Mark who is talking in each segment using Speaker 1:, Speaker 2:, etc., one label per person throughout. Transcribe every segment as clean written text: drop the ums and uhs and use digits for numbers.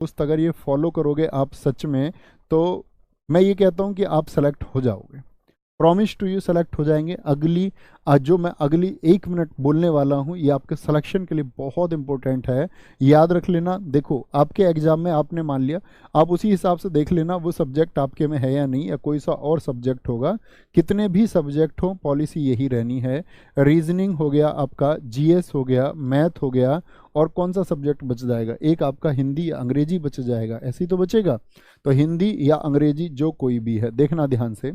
Speaker 1: दोस्त अगर ये फॉलो करोगे आप सच में, तो मैं ये कहता हूँ कि आप सेलेक्ट हो जाओगे, प्रॉमिस टू यू सेलेक्ट हो जाएंगे। जो मैं अगली 1 मिनट बोलने वाला हूँ ये आपके सिलेक्शन के लिए बहुत इंपॉर्टेंट है, याद रख लेना। देखो आपके एग्जाम में आपने मान लिया, आप उसी हिसाब से देख लेना वो सब्जेक्ट आपके में है या नहीं, या कोई सा और सब्जेक्ट होगा। कितने भी सब्जेक्ट हो पॉलिसी यही रहनी है। रीजनिंग हो गया आपका, जीएस हो गया, मैथ हो गया, और कौन सा सब्जेक्ट बच जाएगा, एक आपका हिंदी या अंग्रेजी बच जाएगा, ऐसे ही तो बचेगा। तो हिंदी या अंग्रेजी जो कोई भी है, देखना ध्यान से।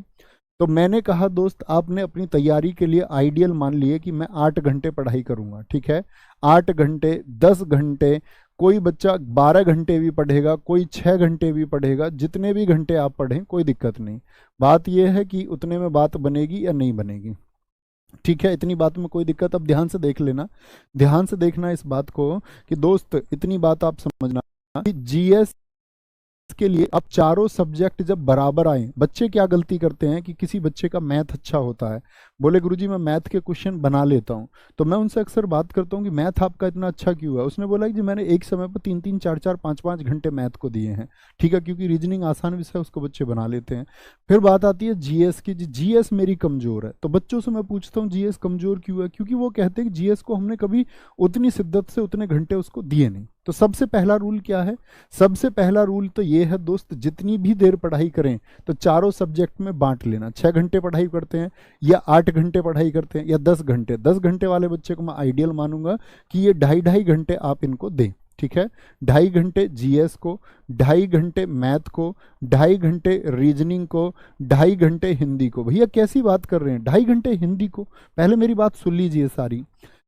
Speaker 1: तो मैंने कहा दोस्त आपने अपनी तैयारी के लिए आइडियल मान लिए कि मैं 8 घंटे पढ़ाई करूंगा, ठीक है, 8 घंटे, 10 घंटे, कोई बच्चा 12 घंटे भी पढ़ेगा, कोई 6 घंटे भी पढ़ेगा, जितने भी घंटे आप पढ़ें कोई दिक्कत नहीं। बात यह है कि उतने में बात बनेगी या नहीं बनेगी, ठीक है, इतनी बात में कोई दिक्कत। अब ध्यान से देख लेना, ध्यान से देखना इस बात को कि दोस्त इतनी बात आप समझना कि जीएस के लिए अब चारों सब्जेक्ट जब बराबर आए, बच्चे क्या गलती करते हैं कि किसी बच्चे का मैथ अच्छा होता है, बोले गुरुजी मैं मैथ के क्वेश्चन बना लेता हूं, तो मैं उनसे अक्सर बात करता हूं कि मैथ आपका इतना अच्छा क्यों है। उसने बोला कि जी मैंने एक समय पर 3-3, 4-4, 5-5 घंटे मैथ को दिए हैं, ठीक है, क्योंकि रीजनिंग आसान विषय उसको बच्चे बना लेते हैं। फिर बात आती है जीएस की, जी जीएस मेरी कमजोर है, तो बच्चों से मैं पूछता हूँ जीएस कमजोर क्यों है, क्योंकि वो कहते हैं कि जीएस को हमने कभी उतनी शिद्दत से उतने घंटे उसको दिए नहीं। तो सबसे पहला रूल क्या है, सबसे पहला रूल तो ये है दोस्त, जितनी भी देर पढ़ाई करें तो चारों सब्जेक्ट में बांट लेना। 6 घंटे पढ़ाई करते हैं या 8 घंटे पढ़ाई करते हैं या 10 घंटे, 10 घंटे वाले बच्चे को मैं आइडियल मानूंगा कि ये 2.5-2.5 घंटे आप इनको दें, ठीक है, 2.5 घंटे जीएस को, 2.5 घंटे मैथ को, 2.5 घंटे रीजनिंग को, 2.5 घंटे हिंदी को। भैया कैसी बात कर रहे हैं, 2.5 घंटे हिंदी को, पहले मेरी बात सुन लीजिए सारी।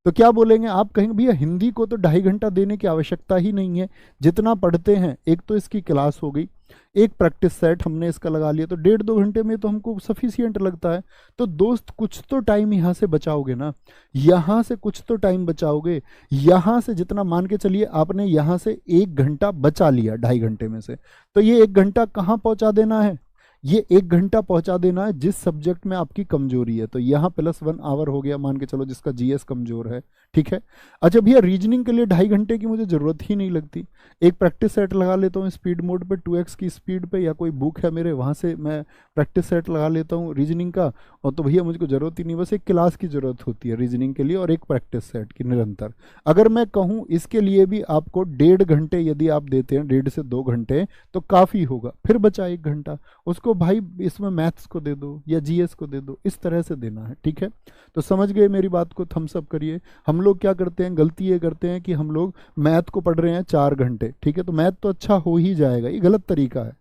Speaker 1: तो क्या बोलेंगे आप, कहेंगे भैया हिंदी को तो 2.5 घंटा देने की आवश्यकता ही नहीं है, जितना पढ़ते हैं, एक तो इसकी क्लास हो गई, एक प्रैक्टिस सेट हमने इसका लगा लिया, तो 1.5-2 घंटे में तो हमको सफिशियंट लगता है। तो दोस्त कुछ तो टाइम यहाँ से बचाओगे ना, यहाँ से कुछ तो टाइम बचाओगे, यहाँ से जितना मान के चलिए आपने यहाँ से 1 घंटा बचा लिया 2.5 घंटे में से, तो ये 1 घंटा कहाँ पहुँचा देना है, ये 1 घंटा पहुंचा देना है जिस सब्जेक्ट में आपकी कमजोरी है। तो यहाँ +1 आवर हो गया मान के चलो, जिसका जीएस कमजोर है, ठीक है। अच्छा भैया रीजनिंग के लिए 2.5 घंटे की मुझे जरूरत ही नहीं लगती, एक प्रैक्टिस सेट लगा लेता हूँ स्पीड मोड पे 2x की स्पीड पे, या कोई बुक है मेरे वहाँ से मैं प्रैक्टिस सेट लगा लेता हूँ रीजनिंग का, और तो भैया मुझको जरूरत ही नहीं, बस एक क्लास की जरूरत होती है रीजनिंग के लिए और एक प्रैक्टिस सेट की निरंतर। अगर मैं कहूँ इसके लिए भी आपको 1.5 घंटे यदि आप देते हैं, 1.5 से 2 घंटे, तो काफ़ी होगा। फिर बचा 1 घंटा, उसको भाई इसमें मैथ्स को दे दो या जीएस को दे दो, इस तरह से देना है, ठीक है। तो समझ गए मेरी बात को, थम्स अप करिए। हम लोग क्या करते हैं, गलती ये करते हैं कि हम लोग मैथ को पढ़ रहे हैं 4 घंटे, ठीक है, तो मैथ तो अच्छा हो ही जाएगा, ये गलत तरीका है।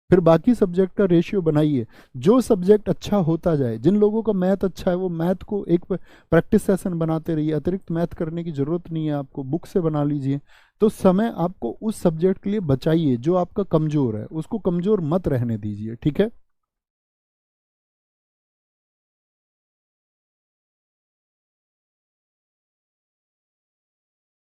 Speaker 1: फिर बाकी सब्जेक्ट का रेशियो बनाइए, जो सब्जेक्ट अच्छा होता जाए, जिन लोगों का मैथ अच्छा है वो मैथ को एक प्रैक्टिस सेशन बनाते रहिए, अतिरिक्त मैथ करने की जरूरत नहीं है आपको, बुक से बना लीजिए। तो समय आपको उस सब्जेक्ट के लिए बचाइए जो आपका कमजोर है, उसको कमजोर मत रहने दीजिए, ठीक है।